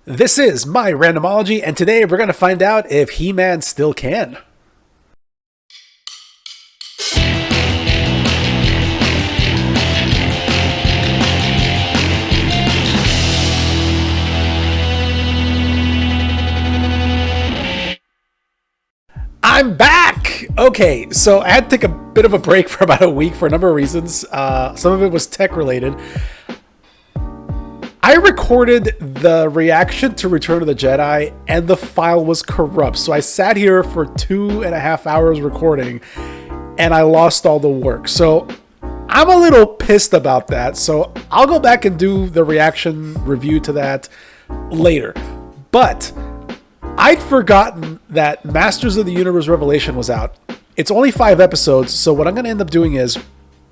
This is my Randomology, and today we're going to find out if He-Man still can. I'm back! Okay, so I had to take a bit of a break for about a week for a number of reasons. Some of it was tech related. I recorded the reaction to Return of the Jedi and the file was corrupt. So I sat here for 2.5 hours recording and I lost all the work. So I'm a little pissed about that. So I'll go back and do the reaction review to that later. But I'd forgotten that Masters of the Universe Revelation was out. It's only 5 episodes. So what I'm going to end up doing is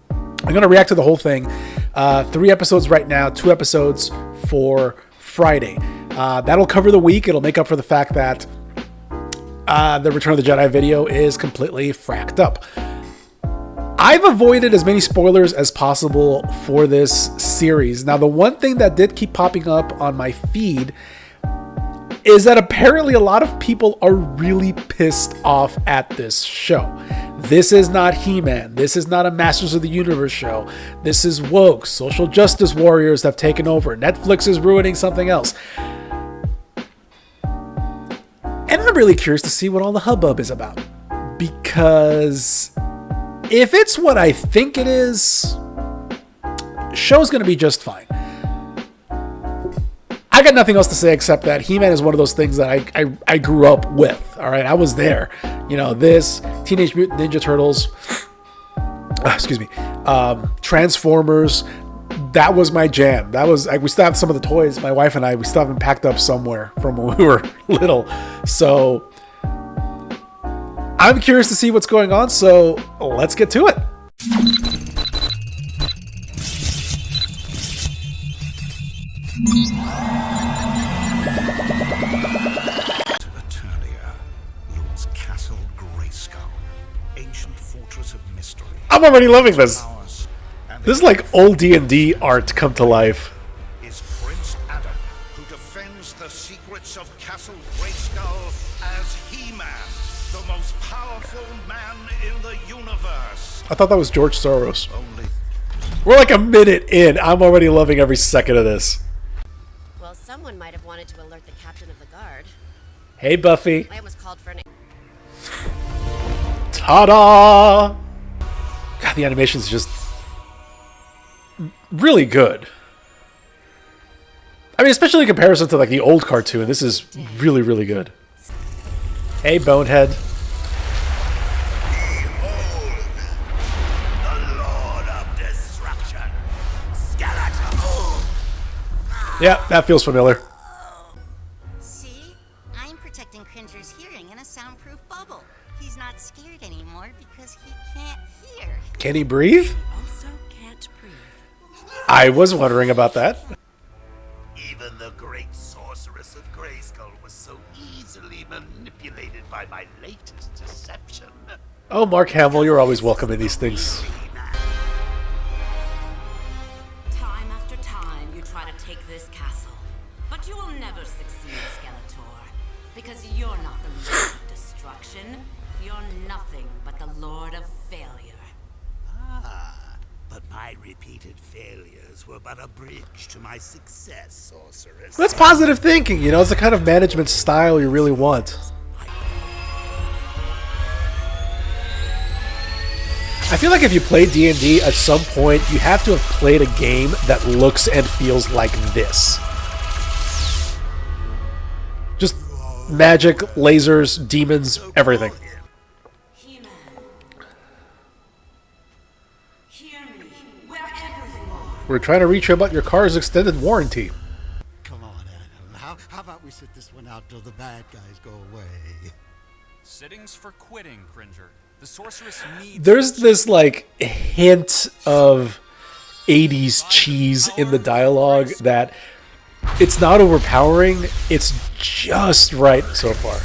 I'm going to react to the whole thing. 3 episodes right now, 2 episodes for Friday. That'll cover the week. It'll make up for the fact that the Return of the Jedi video is completely fracked up. I've avoided as many spoilers as possible for this series. Now, the one thing that did keep popping up on my feed is that apparently a lot of people are really pissed off at this show. This is not He-Man. This is not a Masters of the Universe show. This is woke. Social justice warriors have taken over. Netflix is ruining something else. And I'm really curious to see what all the hubbub is about. Because if it's what I think it is, show's going to be just fine. I got nothing else to say except that He-Man is one of those things that I grew up with. All right, I was there. You know, this, Teenage Mutant Ninja Turtles, Transformers. That was my jam. That was we still have some of the toys. My wife and I, we still have them packed up somewhere from when we were little. So I'm curious to see what's going on. So let's get to it. I'm already loving this. This is like old D&D art come to life. Is Prince Adam, who defends the secrets of Castle Grayskull as He-Man, the most powerful man in the universe. I thought that was George Soros. We're like a minute in. I'm already loving every second of this. Well, someone might have wanted to alert the captain of the guard. Hey, Buffy. I almost called for an... Ta-da! God, the animation is just really good. I mean, especially in comparison to like the old cartoon, this is really, really good. Hey, Bonehead. Behold, the Lord of Destruction, Skeletor. Yeah, that feels familiar. See? I'm protecting Cringer's hearing in a soundproof bubble. He's not scared anymore because he can't hear. Can he breathe? Also can't breathe. I was wondering about that. Even the great sorceress of Grayskull was so easily manipulated by my latest deception. Oh, Mark Hamill, you're always welcome in these things. Time after time, you try to take this castle, but you will never succeed, Skeletor, because you're not the Lord of Destruction. You're nothing but the Lord of Failure. But my repeated failures were but a bridge to my success, sorceress. That's positive thinking, you know, it's the kind of management style you really want. I feel like if you play D&D at some point, you have to have played a game that looks and feels like this. Just magic, lasers, demons, everything. He-Man. Hear me, wherever you are. We're trying to reach you about your car's extended warranty. Come on, Adam. How about we sit this one out till the bad guys go away? Sittings for quitting, Cringer. The sorceress needs... There's this, like, hint of 80s cheese in the dialogue that it's not overpowering, it's just right so far.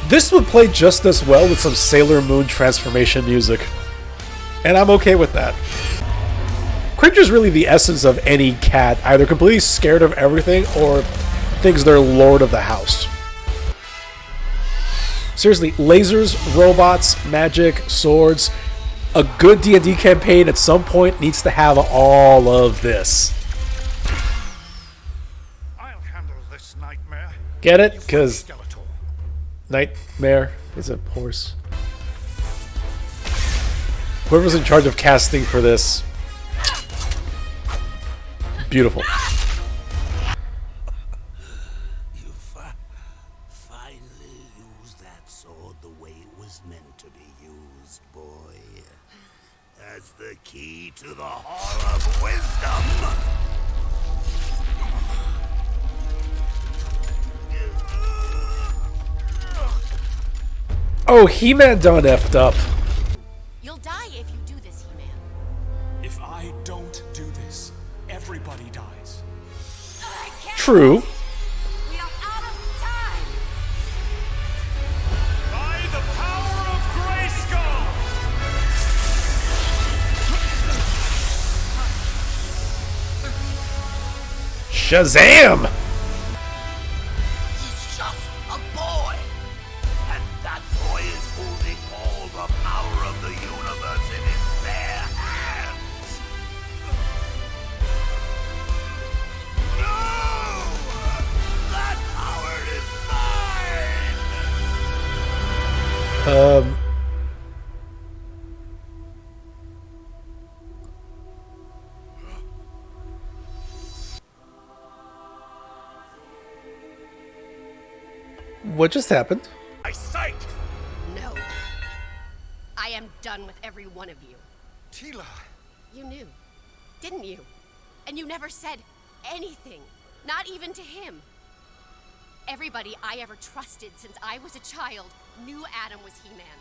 This would play just as well with some Sailor Moon transformation music, and I'm okay with that. Cringer's really the essence of any cat, either completely scared of everything or thinks they're lord of the house. Seriously, lasers, robots, magic, swords. A good D&D campaign at some point needs to have all of this. I'll handle this nightmare. Get it? You fight Because Skeletor. nightmare is a horse. Whoever's in charge of casting for this. Beautiful. You finally used that sword the way it was meant to be used, boy. As the key to the Hall of Wisdom. Oh, He-Man done effed up. You'll die if you do this, He-Man. If I don't do this, everybody dies. True. We are out of time. By the power of Grayskull! Shazam! He's just a boy. And that boy is holding all the power of the universe in his bare hands. No! That power is mine! What just happened? My sight! No. I am done with every one of you. Tila. You knew, didn't you? And you never said anything, not even to him. Everybody I ever trusted since I was a child knew Adam was He-Man.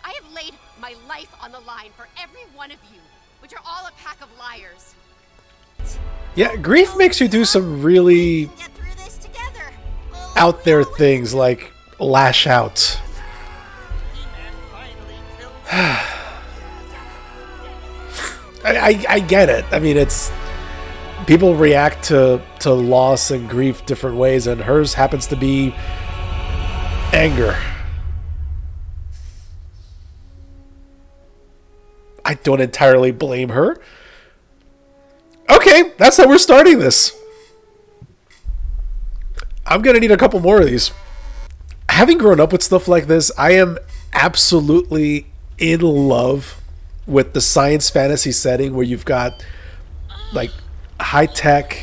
I have laid my life on the line for every one of you, which are all a pack of liars. Yeah, grief makes you do some really Get through this together. Oh, out there things like lash out. He-Man finally killed I get it. I mean, it's people react to loss and grief different ways, and hers happens to be anger. I don't entirely blame her. Okay, that's how we're starting this. I'm gonna need a couple more of these. Having grown up with stuff like this, I am absolutely in love with the science fantasy setting where you've got like high tech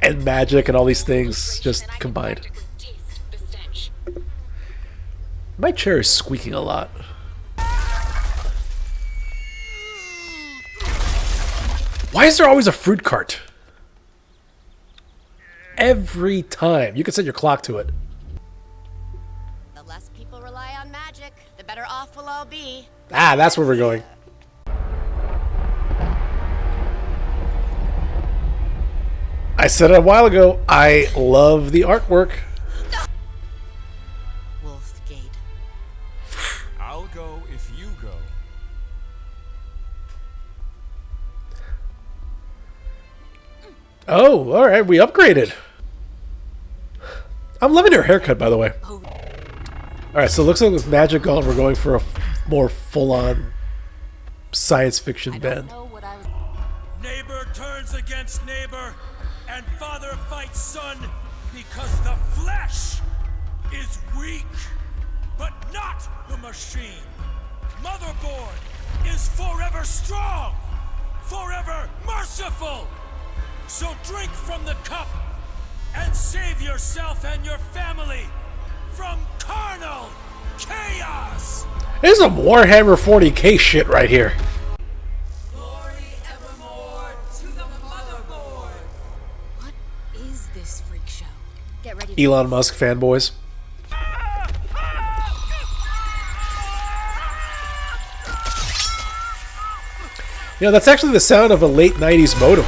and magic and all these things just combined. My chair is squeaking a lot. Why is there always a fruit cart? Every time. You can set your clock to it. The less people rely on magic, the better off we'll all be. Ah, that's where we're going. I said it a while ago, I love the artwork. Wolfgate. I'll go if you go. Oh, alright, we upgraded. I'm loving her haircut, by the way. Alright, so it looks like with Magic Gauntlet, we're going for a more full-on science fiction bend. Neighbor turns against neighbor, and father fights son, because the flesh is weak, but not the machine. Motherboard is forever strong, forever merciful. So drink from the cup and save yourself and your family from carnal chaos. This is some Warhammer 40k shit right here. Glory evermore to the motherboard. What is this freak show? Get ready to Elon Musk fanboys. You know, that's actually the sound of a late 90s modem.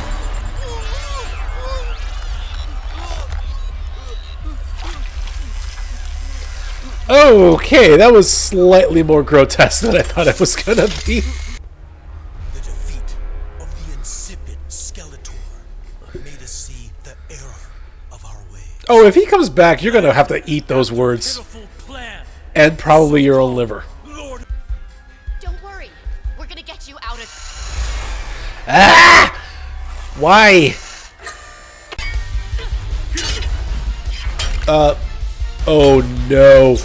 Okay, that was slightly more grotesque than I thought it was gonna be. The defeat of the insipid Skeletor made us see the error of our ways. Oh, if he comes back, you're gonna have to eat those words. Pitiful plan. And probably your own liver. Lord, Don't worry. We're gonna get you out of. Ah! Why? Oh no.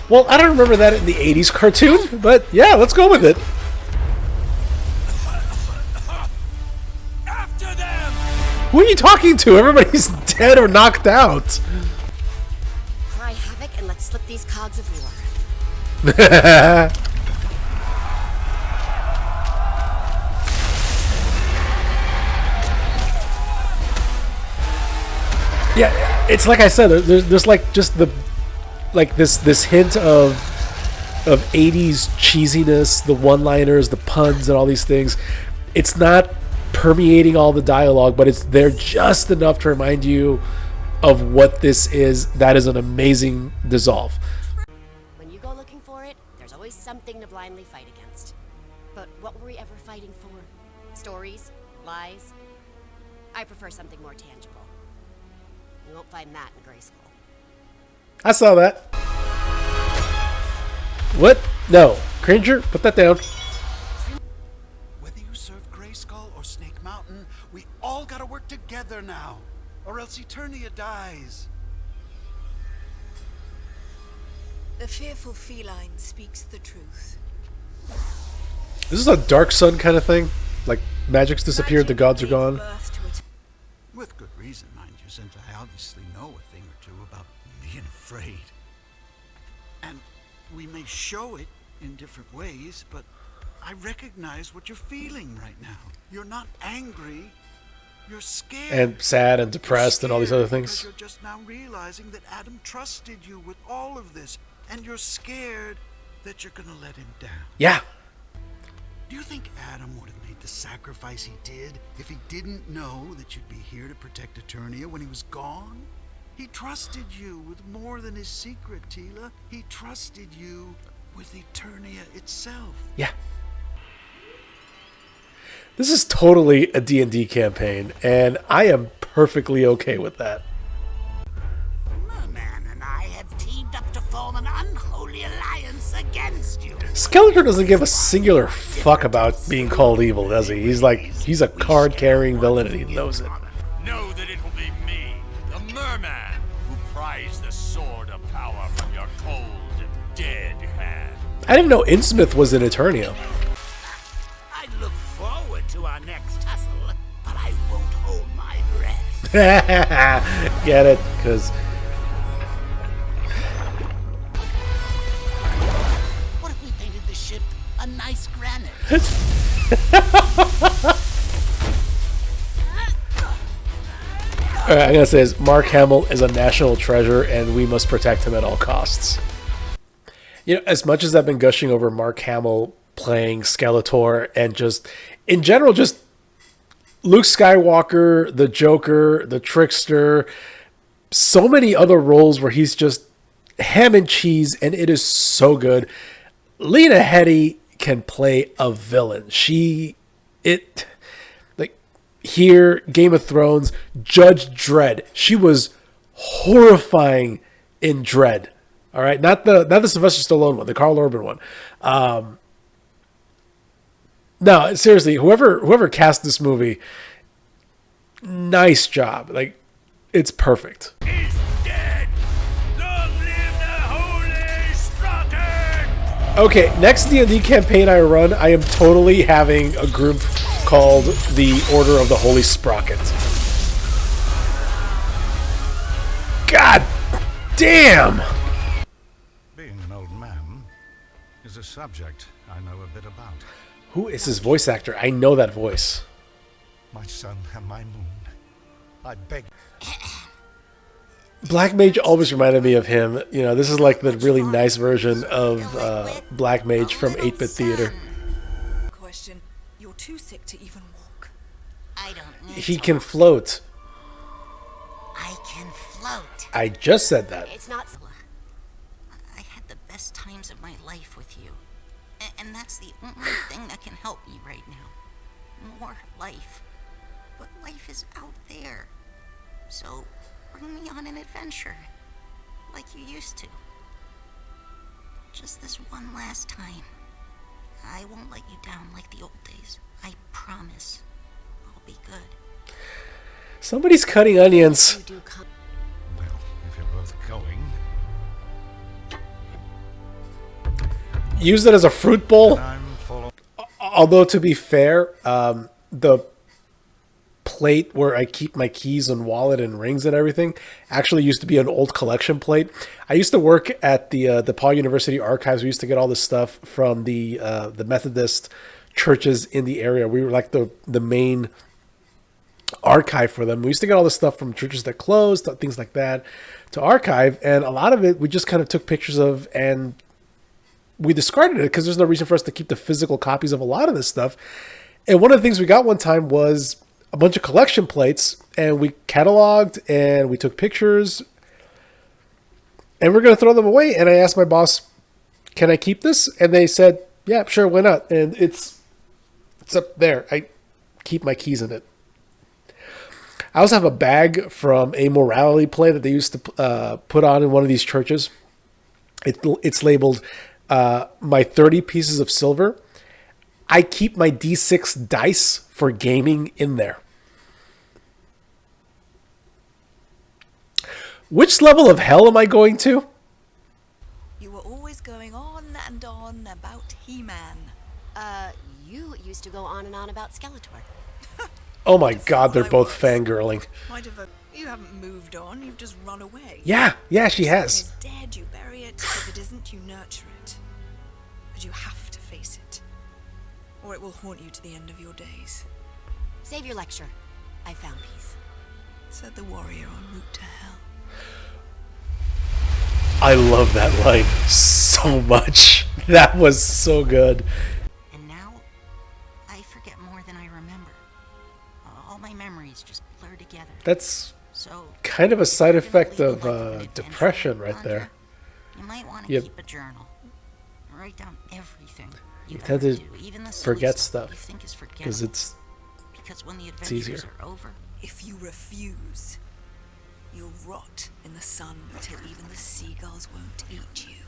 Well, I don't remember that in the 80s cartoon, but yeah, let's go with it. after them! Who are you talking to? Everybody's dead or knocked out. Cry havoc and let's slip these cogs of war. Yeah, it's like I said. There's like just the like this hint of 80s cheesiness, the one-liners, the puns, and all these things. It's not permeating all the dialogue, but it's there just enough to remind you of what this is. That is an amazing dissolve. When you go looking for it, there's always something to blindly fight against. But what were we ever fighting for? Stories? Lies? I prefer something more tangible. You won't find that in Grayskull. I saw that. What? No. Cringer, put that down. Whether you serve Grayskull or Snake Mountain, we all gotta work together now, or else Eternia dies. The fearful feline speaks the truth. This is a Dark Sun kind of thing. Like, magic's disappeared, the gods are gone. With good reason, mind you, since I obviously know a thing or two about being afraid. And we may show it in different ways, but I recognize what you're feeling right now. You're not angry, you're scared. And sad and depressed and all these other things. Because you're just now realizing that Adam trusted you with all of this, and you're scared that you're gonna let him down. Yeah. Do you think Adam would have made the sacrifice he did if he didn't know that you'd be here to protect Eternia when he was gone? He trusted you with more than his secret, Tila. He trusted you with Eternia itself. Yeah. This is totally a D&D campaign, and I am perfectly okay with that. Merman and I have teamed up to form an unholy alliance against you. Skeletor doesn't give a singular fuck about being called evil, does he? He's like, he's a card-carrying villain and he knows it. Know that it will be me, the merman, who pries the sword of power from your cold, dead hand. I didn't know Innsmouth was in Eternia. I look forward to our next tussle, but I won't hold my breath. Get it? Because What if we painted the ship a nice granite? I'm gonna say is Mark Hamill is a national treasure, and we must protect him at all costs. You know, as much as I've been gushing over Mark Hamill playing Skeletor, and just in general, just Luke Skywalker, the Joker, the Trickster, so many other roles where he's just ham and cheese, and it is so good. Lena Headey can play a villain. Here, Game of Thrones, Judge Dredd. She was horrifying in Dredd. All right, not the Sylvester Stallone one, the Carl Urban one. No, seriously, whoever cast this movie, nice job. Like, it's perfect. Is dead! Long live the Holy Sprocket! Okay, next D&D campaign I run, I am totally having a group called the Order of the Holy Sprocket. God damn! Being an old man is a subject I know a bit about. Who is his voice actor? I know that voice. My sun and my moon. I beg. Black Mage always reminded me of him. You know, this is like the really nice version of Black Mage from 8-Bit Theater. Question. You're too sick to even walk. I don't need He to. can float. I can float. I just said that. It's not. I had the best times of my life with you. And that's the only thing that can help me right now. More life. But life is out there. So, bring me on an adventure. Like you used to. Just this one last time. I won't let you down like the old days. I promise. I'll be good. Somebody's cutting onions. You do come. Well, if you're both going, Use it as a fruit bowl. I'm full of... Although, to be fair, the plate where I keep my keys and wallet and rings and everything actually used to be an old collection plate. I used to work at the DePaul University archives. We used to get all this stuff from the Methodist churches in the area. We were like the main archive for them. We used to get all this stuff from churches that closed, things like that, to archive, and a lot of it we just kind of took pictures of and we discarded it because there's no reason for us to keep the physical copies of a lot of this stuff. And one of the things we got one time was a bunch of collection plates, and we cataloged and we took pictures, and we're going to throw them away. And I asked my boss, "Can I keep this?" And they said, "Yeah, sure, why not?" And it's up there. I keep my keys in it. I also have a bag from a morality play that they used to put on in one of these churches. It's labeled my 30 pieces of silver. I keep my D6 dice for gaming in there. Which level of hell am I going to? You were always going on and on about He-Man. You used to go on and on about Skeletor. Oh my god, they're both fangirling. Might have you haven't moved on, you've just run away. Yeah, she If has. something is dead, you bury it. If it isn't, you nurture it. But you have to face it. Or it will haunt you to the end of your days, Save your lecture. I found peace. said the warrior en route to hell. I love that line so much. That was so good. And now, I forget more than I remember. All my memories just blur together. That's So, kind of a side if you're effect gonna of lead a life of adventure, depression right Andra, there. You might want to Yep. keep a journal. Write down everything You ever tend to do, even the silly forget stuff stuff you think is forgettable. because Because when the easier. adventures are over, If you refuse, you'll rot in the sun till even the seagulls won't eat you.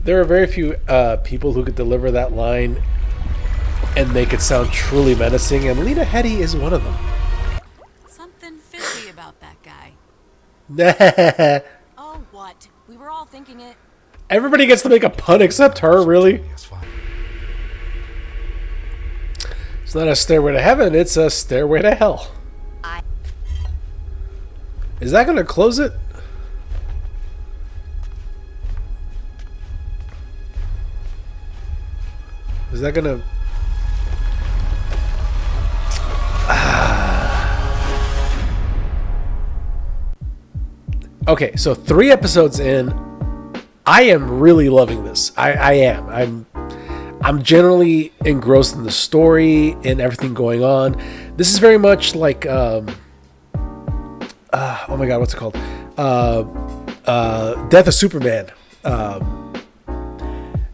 there are very few people who could deliver that line and make it sound truly menacing, and Lena Headey is one of them. Something fishy about that guy. Oh, what? We were all thinking it. Everybody gets to make a pun except her, really. Yes, fine. It's not a stairway to heaven, it's a stairway to hell. Is that going to close it? Is that going to... Okay, so 3 episodes in, I am really loving this. I am. I'm generally engrossed in the story and everything going on. This is very much like, oh my god, what's it called? Death of Superman.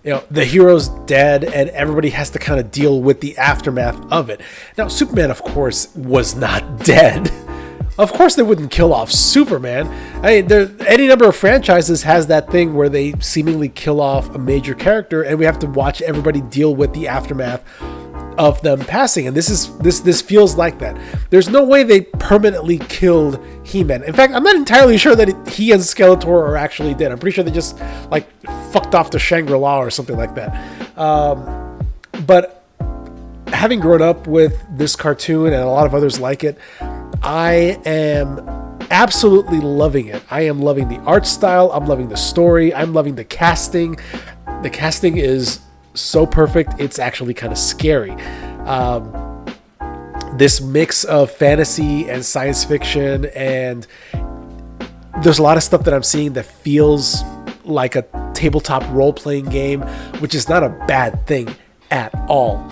The hero's dead and everybody has to kind of deal with the aftermath of it. Now, Superman, of course, was not dead. Of course they wouldn't kill off Superman. Any number of franchises has that thing where they seemingly kill off a major character and we have to watch everybody deal with the aftermath of them passing. And this feels like that. There's no way they permanently killed He-Man. In fact, I'm not entirely sure that he and Skeletor are actually dead. I'm pretty sure they just fucked off to Shangri-La or something like that. But having grown up with this cartoon and a lot of others like it, I am absolutely loving it. I am loving the art style. I'm loving the story. I'm loving the casting. The casting is so perfect. It's actually kind of scary. This mix of fantasy and science fiction, and there's a lot of stuff that I'm seeing that feels like a tabletop role-playing game, which is not a bad thing at all.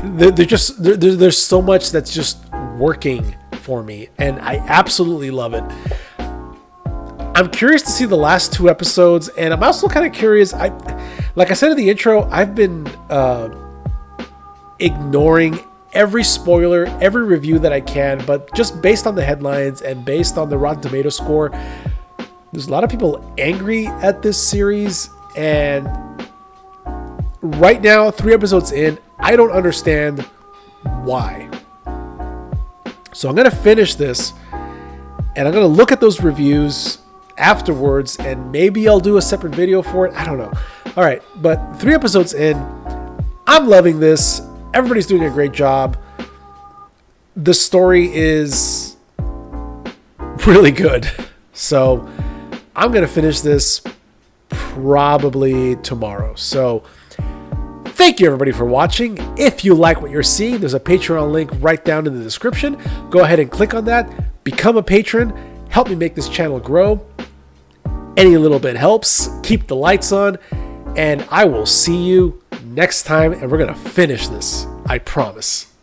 There's so much that's just working for me, and I absolutely love it. I'm curious to see the last 2 episodes, and I'm also kind of curious. Like I said in the intro, I've been ignoring every spoiler, every review that I can, but just based on the headlines and based on the Rotten Tomato score, there's a lot of people angry at this series, and right now, 3 episodes in, I don't understand why. So I'm going to finish this, and I'm going to look at those reviews afterwards, and maybe I'll do a separate video for it. I don't know. All right, but 3 episodes in, I'm loving this. Everybody's doing a great job. The story is really good. So I'm going to finish this probably tomorrow. So thank you everybody for watching. If you like what you're seeing, there's a Patreon link right down in the description. Go ahead and click on that. Become a patron. Help me make this channel grow. Any little bit helps. Keep the lights on. And I will see you next time. And we're going to finish this. I promise.